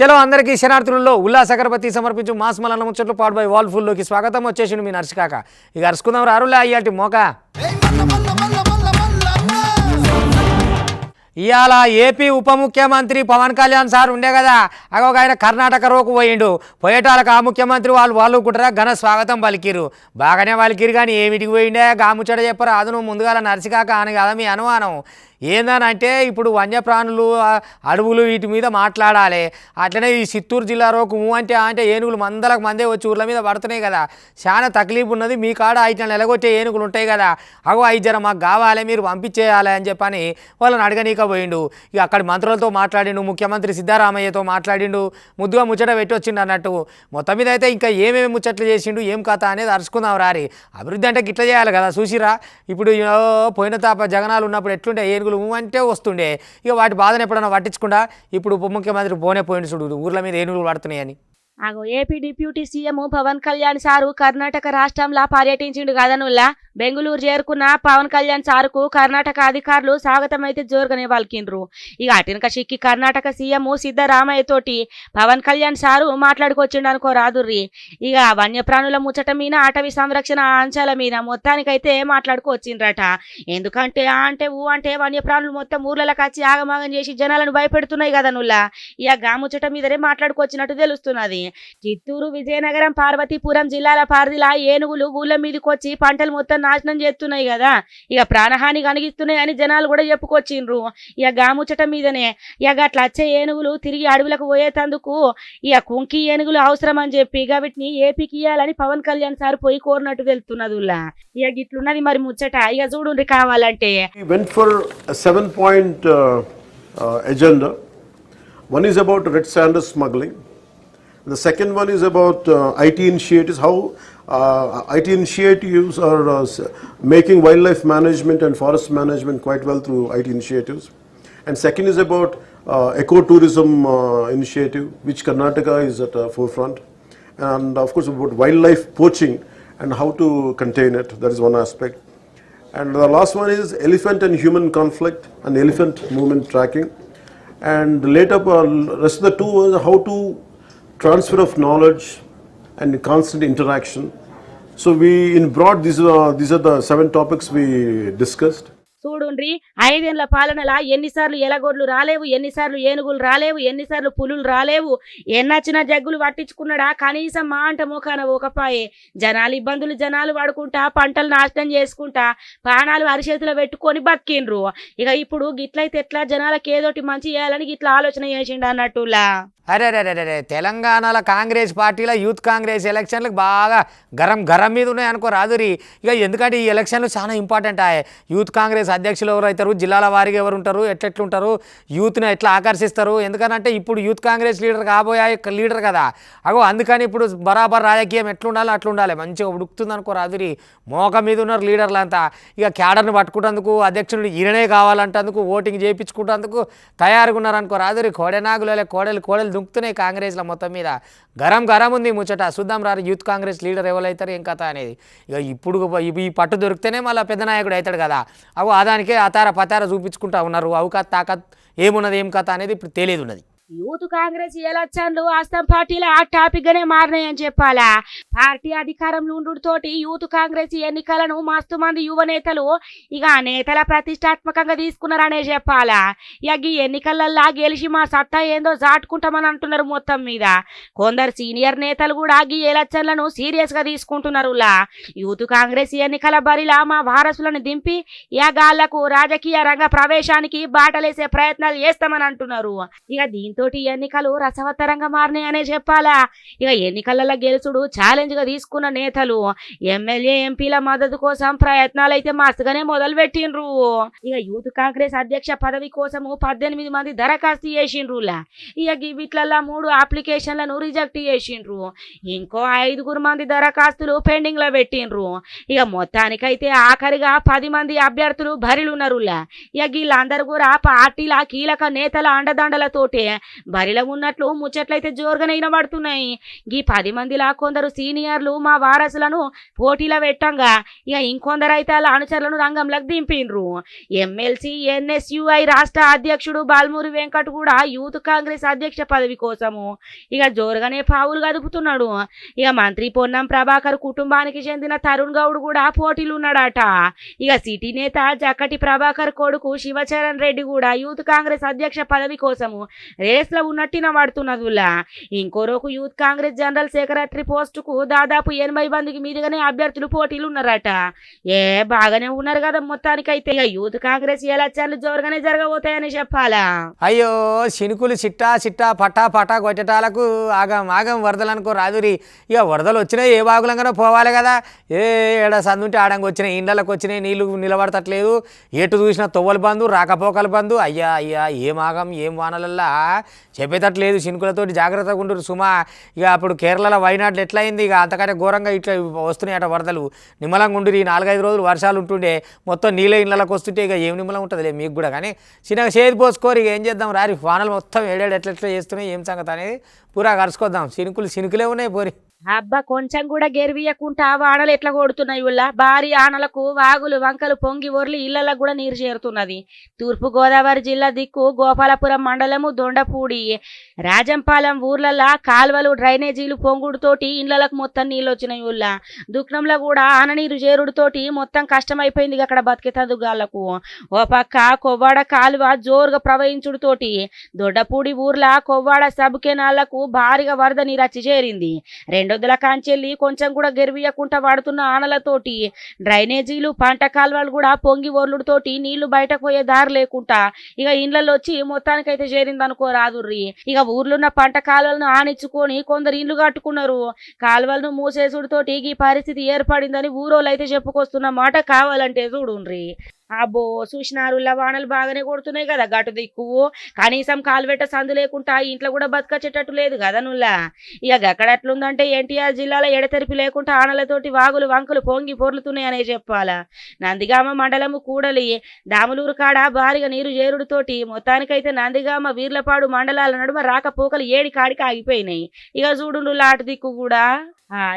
చలో అందరికీ శనార్థులలో ఉల్లాస అగరబత్తి సమర్పించు మాస్ మలన ముచ్చట్లు పాడు బై వాల్ ఫుల్లోకి స్వాగతం. వచ్చేసిండు మీ నర్సికాక. ఇక అరుచుకుందాం రారులే అయ్యాటి మోక. ఇవాళ ఏపీ ఉప ముఖ్యమంత్రి పవన్ కళ్యాణ్ సార్ ఉండే కదా, అగొక ఆయన కర్ణాటక రోకు పోయిండు. పోయేటాలకు ఆ ముఖ్యమంత్రి వాళ్ళు కుట్రా ఘన స్వాగతం పలికిరు. బాగానే పలికిరు కానీ ఏమిటికి పోయిండే గాముచ్చట చెప్పరు. అది నువ్వు ముందుగా నర్సికాక అని కదా మీ అనుమానం. ఏందనంటే ఇప్పుడు వన్యప్రాణులు అడవులు వీటి మీద మాట్లాడాలి. అట్లనే ఈ చిత్తూరు జిల్లా రోకు అంటే ఏనుగులు మందలకు మందే వచ్చి ఊర్ల మీద పడుతున్నాయి కదా, చాలా తక్లీఫ్ ఉన్నది. మీ కాడ ఐట్లను ఎలగొట్టే ఏనుగులు ఉంటాయి కదా, అగో ఐదు జర మాకు కావాలి మీరు పంపించేయాలి అని చెప్పని వాళ్ళని అడగనీక పోయిండు. ఇక అక్కడి మంత్రులతో మాట్లాడిండు, ముఖ్యమంత్రి సిద్ధరామయ్యతో మాట్లాడిండు, ముద్దుగా ముచ్చట పెట్టి వచ్చిండు అన్నట్టు. మొత్తం మీద అయితే ఇంకా ఏమేమి ముచ్చట్లు చేసిండు ఏం కథ అనేది అరుచుకుందాం రారి. అభివృద్ధి అంటే గిట్ల చేయాలి కదా చూసిరా. ఇప్పుడు పోయిన తాప జగనాలు ఉన్నప్పుడు ఎట్లుంటే ఏనుగులు అంటే వస్తుండే, ఇక వాటి బాధను ఎప్పుడన్నా పట్టించకుండా ఇప్పుడు ఉప ముఖ్యమంత్రి పోయిండు చూడు ఊర్ల మీద ఏనుగులు పడుతున్నాయని. అగో AP deputy CM Pawan Kalyan sir Karnataka రాష్ట్రంలో పర్యటించిండు కదనుల్లా. బెంగళూరు చేరుకున్న పవన్ కళ్యాణ్ సారుకు కర్ణాటక అధికారులు స్వాగతం అయితే జోరుగానే పలికిండ్రు. ఇక అటెనక చిక్కి కర్ణాటక సీఎం సిద్ధరామయ్య తోటి పవన్ కళ్యాణ్ సారు మాట్లాడుకొచ్చిండు అనుకో రాదుర్రి. ఇక వన్యప్రాణుల ముచ్చట మీద అటవీ సంరక్షణ అంశాల మీద మొత్తానికైతే మాట్లాడుకొచ్చిండ్రట. ఎందుకంటే అంటే వన్యప్రాణులు మొత్తం ఊర్లలోకి వచ్చి ఆగమాగం చేసి జనాలను భయపెడుతున్నాయి కదనుల్లా. ఇక గా ముచ్చట మీదనే మాట్లాడుకొచ్చినట్టు తెలుస్తున్నది. చిత్తూరు, విజయనగరం, పార్వతీపురం జిల్లాల పరిధిలా ఏనుగులు ఊళ్ళ మీదకి వచ్చి పంటలు మొత్తం నాశనం చేస్తున్నాయి కదా, ఇక ప్రాణహాని కలిగిస్తున్నాయి అని జనాలు కూడా చెప్పుకొచ్చిండ్రు. ఇక గాముచ్చట మీదనే ఇక అట్లా వచ్చే ఏనుగులు తిరిగి అడవులకు పోయేటందుకు ఇక కుంకి ఏనుగులు అవసరం అని చెప్పి ఇక వీటిని ఏపీకి ఇయ్యాలని పవన్ కళ్యాణ్ సార్ పోయి కోరినట్టు తెలుస్తున్నది. ఇక గిట్లున్నది మరి ముచ్చట. ఇక చూడుండ్రి కావాలంటే. We went for a 7-point agenda. One is about red sanders smuggling. The second one is about IT initiatives, how IT initiatives are making wildlife management and forest management quite well through IT initiatives. And second is about ecotourism initiative, which Karnataka is at the forefront. And of course about wildlife poaching and how to contain it. That is one aspect. And the last one is elephant and human conflict and elephant movement tracking. And later, rest of the two was how to transfer of knowledge and constant interaction. So we in broad these are the 7 topics we discussed. చూడుండ్రి 5 ఏళ్ల పాలనలా ఎన్నిసార్లు ఎలగొడ్లు రాలేవు, ఎన్నిసార్లు ఏనుగులు రాలేవు, ఎన్నిసార్లు పులులు రాలేవు, ఎన్నొచ్చిన జగ్గులు పట్టించుకున్నాడా కనీసం మా అంట మోకాన ఒకపాయే. జనాలు ఇబ్బందులు జనాలు పడుకుంటా పంటలు నాశనం చేసుకుంటా ప్రాణాలు అరిచేతిలో పెట్టుకొని బతికిండ్రు. ఇక ఇప్పుడు గిట్లయితే ఎట్లా జనాలకు ఏదోటి మంచి చేయాలని గిట్లా ఆలోచన చేసిండు అన్నట్టులా. అరే తెలంగాణలో కాంగ్రెస్ పార్టీలో యూత్ కాంగ్రెస్ ఎలక్షన్లకు బాగా గరం మీద ఉన్నాయి అనుకో రాదురి. ఇక ఎందుకంటే ఈ ఎలక్షన్లు చాలా ఇంపార్టెంట్. యూత్ కాంగ్రెస్ అధ్యక్షులు ఎవరు అవుతారు, జిల్లాల వారికి ఎవరు ఉంటారు, ఎట్లుంటారు, యూత్ని ఎట్లా ఆకర్షిస్తారు. ఎందుకనంటే ఇప్పుడు యూత్ కాంగ్రెస్ లీడర్ కాబోయే లీడర్ కదా, అందుకని ఇప్పుడు బరాబర్ రాజకీయం ఎట్లుండాలో అట్లుండాలి. మంచిగా ఉడుకుతుంది అనుకో రాదురి. మోక మీద ఉన్నారు లీడర్లు అంతా. ఇక క్యాడర్ని పట్టుకుంటేందుకు అధ్యక్షుడు ఈయననే కావాలంటందుకు ఓటింగ్ చేయించుకుంటేందుకు తయారుగా ఉన్నారు అనుకో రాదురి. కోడెనాగులే కోడలు దుంకుతున్నాయి కాంగ్రెస్లో. మొత్తం మీద గరం ఉంది ముచ్చట. చూద్దాం రారు యూత్ కాంగ్రెస్ లీడర్ ఎవరైతారు ఏం కథ అనేది. ఇక ఇప్పుడు ఈ పట్టు దొరికితేనే మళ్ళీ పెద్ద నాయకుడు అవుతాడు కదా. అదానికే పతార చూపించుకుంటా ఉన్నారు. తాకత్ ఏమున్నది ఏం కథ అనేది ఇప్పుడు తెలియదు ఉన్నది. యూత్ కాంగ్రెస్ ఎలక్షన్లు ఆస్తం పార్టీలో ఆ టాపిక్ గానే మారినాయని చెప్పాలా. పార్టీ అధికారంలో ఉండుతోటి యూత్ కాంగ్రెస్ ఎన్నికలను మస్తు మంది యువ నేతలు ఇక నేతల ప్రతిష్టాత్మకంగా తీసుకున్నారనే చెప్పాలా. ఇక ఈ ఎన్నికలల్లా గెలిచి మా సత్తా ఏందో చాటుకుంటామని అంటున్నారు. మొత్తం మీద కొందరు సీనియర్ నేతలు కూడా ఈ ఎలక్షన్లను సీరియస్ గా తీసుకుంటున్నారు. యూత్ కాంగ్రెస్ ఎన్నికల బరిలా మా వారసులను దింపి ఇక గాళ్లకు రాజకీయ రంగ ప్రవేశానికి బాటలేసే ప్రయత్నాలు చేస్తామని అంటున్నారు. ఇక దీంతో ఎన్నికలు రసవత్తరంగా మారినాయనే చెప్పాలా. ఇక ఎన్నికలలో గెలుచుడు ఛాలెంజ్ గా తీసుకున్న నేతలు ఎమ్మెల్యే ఎంపీల మద్దతు కోసం ప్రయత్నాలు అయితే మస్తుగానే మొదలు పెట్టిండ్రు. ఇక యూత్ కాంగ్రెస్ అధ్యక్ష పదవి కోసము 18 మంది దరఖాస్తు చేసిండ్రు. ఇక వీటిలల్లా 3 అప్లికేషన్లను రిజెక్ట్ చేసిండ్రు. ఇంకో 5 మంది దరఖాస్తులు పెండింగ్ లో పెట్టిండ్రు. ఇక మొత్తానికైతే ఆఖరిగా 10 మంది అభ్యర్థులు బరిలున్నారు. ఇక వీళ్ళందరూ కూడా పార్టీల కీలక నేతల అండదండలతోటే బరిలో ఉన్నట్లు ముచ్చట్లయితే జోరుగానే వినబడుతున్నాయి. ఈ 10 మందిలా కొందరు సీనియర్లు మా వారసులను పోటీలో పెట్టంగా ఇక ఇంకొందరు అయితే వాళ్ళ అనుచరులను రంగంలోకి దింపిండ్రు. ఎమ్మెల్సీ ఎన్ఎస్యుఐ రాష్ట్ర అధ్యక్షుడు బాల్మూరి వెంకట్ కూడా యూత్ కాంగ్రెస్ అధ్యక్ష పదవి కోసము ఇక జోరుగానే పావులు కదుపుతున్నాడు. ఇక మంత్రి పొన్నం ప్రభాకర్ కుటుంబానికి చెందిన తరుణ్ గౌడ్ కూడా పోటీలు ఉన్నాడట. ఇక సిటీ నేత జక్కటి ప్రభాకర్ కొడుకు శివచరణ్ రెడ్డి కూడా యూత్ కాంగ్రెస్ అధ్యక్ష పదవి కోసము రేస్లో ఉన్నట్టిన పడుతున్నదులా. ఇంకోరోకు యూత్ కాంగ్రెస్ జనరల్ సెక్రటరీ పోస్టుకు దాదాపు 80 మందికి మీదుగానే అభ్యర్థులు పోటీలు ఉన్నారట. బాగానే ఉన్నారు కదా మొత్తానికైతే. ఇక యూత్ కాంగ్రెస్ ఎలక్షన్లు జోరుగానే జరగబోతాయని చెప్పాలా. అయ్యో శినుకులు చిట్టా చిట్టా పటా పటా కొట్టేటాలకు ఆగం ఆగం వరదలు అనుకో రాదురి. ఇక వరదలు వచ్చినాయి ఏ బాగులంగానో పోవాలి కదా. ఏడ సందుంటే ఆడంగా వచ్చినాయి, ఇండ్లకు వచ్చినాయి, నీళ్లు నిలబడతట్లేదు, ఎటు చూసినా తొవ్వలు బంధు రాకపోకలు బంధు. అయ్యా అయ్యా ఏం ఆగం ఏం వానలల్లా చెప్పేటట్లేదు. శినుకులతోటి జాగ్రత్తగా ఉండరు సుమా. ఇక అప్పుడు కేరళలో వైనాడులు ఎట్లా అయింది, ఇక అంతకంటే ఘోరంగా ఇట్లా వస్తున్నాయి అట వరదలు. నిమ్మలంగా ఉండి ఈ 4-5 రోజులు వర్షాలు ఉంటుండే మొత్తం నీళ్ళ ఇళ్ళకి వస్తుంటే ఇక ఏం నిమ్మలం ఉంటుందిలే మీకు కూడా. కానీ చిన్నగా చేతి పోసుకోరు, ఇక ఏం చేద్దాం రారి. వానలు మొత్తం ఏడేడు ఎట్లా చేస్తున్నాయి ఏం సంగతి అనేది పూరా కరుచుకొద్దాం. శినుకులే ఉన్నాయి పోరి. అబ్బా కొంచెం కూడా గెరివియకుంటా వానలు ఎట్లా కొడుతున్నాయి. ఉల్లా భారీ ఆనలకు వాగులు వంకలు పొంగి ఒర్లి ఇళ్లకు కూడా నీరు చేరుతున్నది. తూర్పు గోదావరి జిల్లా దిక్కు గోపాలపురం మండలము దొండపూడి రాజంపాలెం ఊర్లల్లా కాల్వలు డ్రైనేజీలు పొంగుడుతోటి ఇళ్లకు మొత్తం నీళ్ళు వచ్చినాయి. ఉల్లా దుఃఖంలో కూడా ఆన నీరు చేరుడుతోటి మొత్తం కష్టమైపోయింది అక్కడ బతికేతందుగాళ్లకు. ఓ పక్క కొవ్వాడ కాలువ జోరుగా ప్రవహించుడుతోటి దొడ్డపూడి ఊర్ల కొవ్వాడ సబ్ కెనాళ్లకు భారీగా వరద నీరు వచ్చి చేరింది. రెండొద్దుల కాంచెల్లి కొంచెం కూడా గెరివియకుండా వాడుతున్న ఆనలతోటి డ్రైనేజీలు పంట కాలువలు కూడా పొంగి ఒర్లుడుతోటి నీళ్లు బయటకు పోయే దారి లేకుండా ఇక ఇండ్లలో వచ్చి మొత్తానికైతే చేరింది అనుకో రాదుర్రి. ఇక ఊర్లున్న పంట కాలువలను ఆనిచ్చుకొని కొందరు ఇండ్లు కట్టుకున్నారు. కాలువలను మూసేసుడుతోటి ఈ పరిస్థితి ఏర్పడిందని ఊరోళ్ళు అయితే చెప్పుకొస్తున్న మాట కావాలంటే చూడుండ్రి. అబ్బో చూసినారు వానలు బాగానే కొడుతున్నాయి కదా గటు దిక్కు. కనీసం కాలువెట్ట సందు లేకుండా ఇంట్లో కూడా బతకచ్చేటట్టు లేదు కదా నుల్లా. ఇక గక్కడట్లుందంటే ఎన్టీఆర్ జిల్లాలో ఎడతెరిపి లేకుండా ఆనలతోటి వాగులు వంకలు పొంగి పొర్లుతున్నాయి అనే చెప్పాలా. నందిగామ మండలము కూడలి దాములూరు కాడ భారీగా నీరు చేరుడుతోటి మొత్తానికైతే నందిగామ వీర్లపాడు మండలాల నడుమ రాకపోకలు ఏడి కాడికి ఆగిపోయినాయి. ఇక చూడు లాటు దిక్కు కూడా.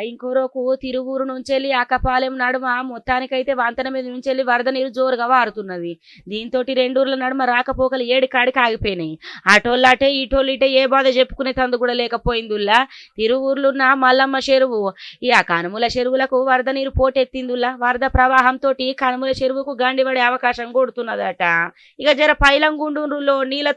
ఇంకోరోకు తిరువూరు నుంచెల్లి అక్కపాలెం నడుమ మొత్తానికైతే వంతెన మీద నుంచెల్లి వరద నీరు జోరుగా వారుతున్నది. దీంతో రెండూర్ల నడుమ రాకపోకలు ఏడి కాడికి ఆగిపోయినాయి. అటోళ్ళటే ఇటోళ్ళు ఇటే ఏ బాధ చెప్పుకునే తందు కూడా లేకపోయిందుల్లా. తిరువూరులున్న మల్లమ్మ చెరువు ఈ కనుమల చెరువులకు వరద నీరు పోటెత్తిందుల్లా. వరద ప్రవాహంతో కనుమల చెరువుకు గండిపడే అవకాశం కొడుతున్నదట. ఇక జర పైలంగుండూరులో నీళ్ళతో